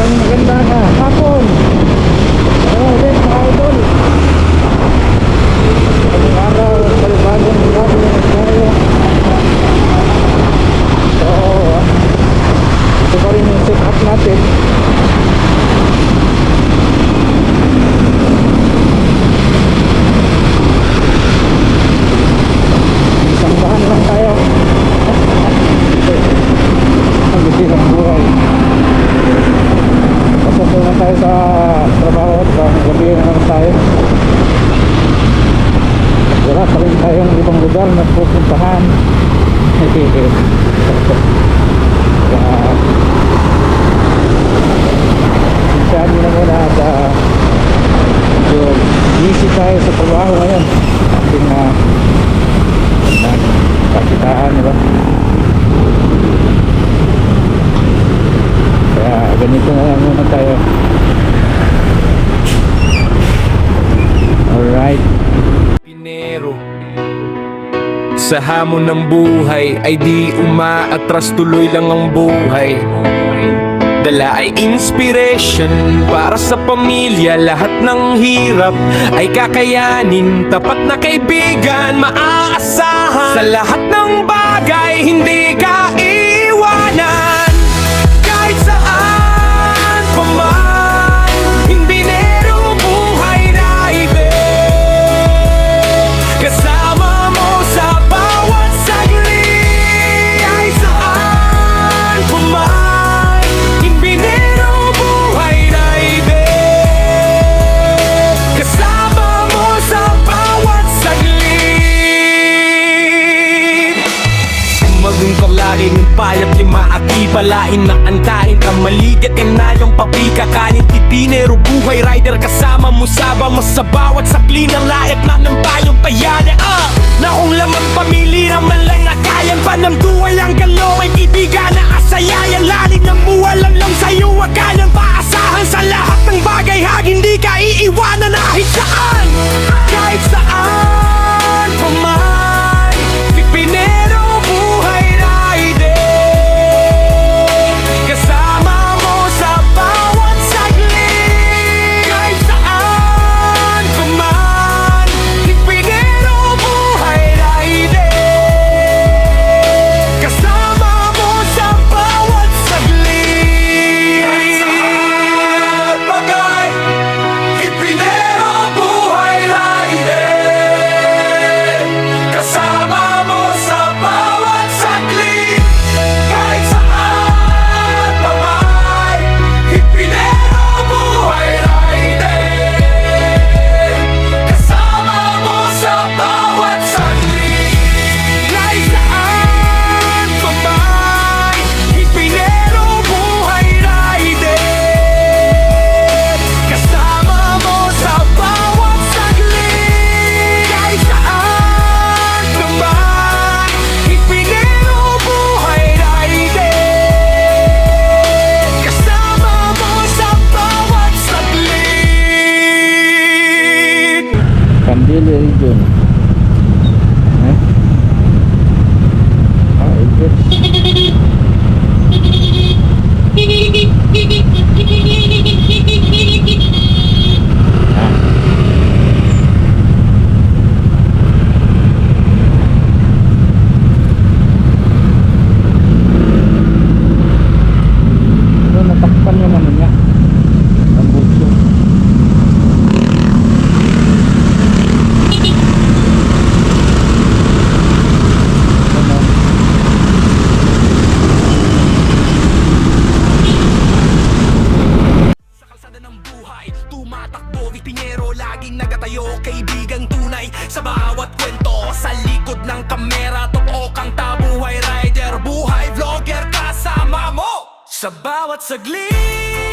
Magandang hapon. Ulit mga idol. Bagong araw, palibagong gabi na tayo. So, ito pa rin yung set up natin. Sambahan lang tayo. Ang ganda ng buhay. Pasok na tayo sa trabaho at gabi na naman tayo. Wala pa rin tayong ibang lugar na pupuntahan. Kaya sabi na muna at medyo busy tayo sa trabaho ngayon. Ating kakitaan, diba? Kaya ganito na lang muna tayo. Alright. Pinero sa hamon ng buhay ay di umaatras, tuloy lang ang buhay. Dala ay inspiration para sa pamilya, lahat ng hirap ay kakayanin. Tapat na kaibigan, maaasahan. Sa lahat ng bagay, hindi ka iiwanan. Kahit saan pa man, hindi nero buhay na ibe. Kasama mo sa bawat saglit. Kahit saan pa man, hindi nero buhay na ibe. Kasama mo sa bawat saglit. Magungkang lagi ng payat, lima at ibalain na antarin ka maligat ka na yung papikakanin. Tipinero buhay rider, kasama mo sabang sa bawat sakli ng layat na ng payong payane. Na kung lamang pamili naman lang na kayan pa ng duwal ang galaw ay ibigan na asayayan. Lalim ng buwalan lang sa'yo, wag ka nang paasahan. Sa lahat ng bagay hag hindi ka iiwanan kahit saan. Kahit saan pa man, pipinero buhay rider. Kasama mo sa bawat saglit. Kahit saan pa man, pipinero buhay rider. Kasama mo sa bawat saglit. Kahit saan bagay, pipinero buhay rider. Kasama mo sa bawat saglit. Kahit saan pa man, ipinero buhay rider. Kasama mo sa bawat saglit. Kahit saan pa man, ipinero buhay rider. Kasama mo sa bawat saglit. Kahit saan pa man, ipinero buhay rider. Kasama mo sa bawat saglit. Candile region. Natakpan yung ano niya. Ang butso. Sa kalsada ng buhay, tumatakbo, Pinero laging nagatayo, kaibigang tunay sa bawat kwento. Sa likod ng kamera, totoo kang tabuhay rider, buhay vlogger, kasama mo sa bawat saglit.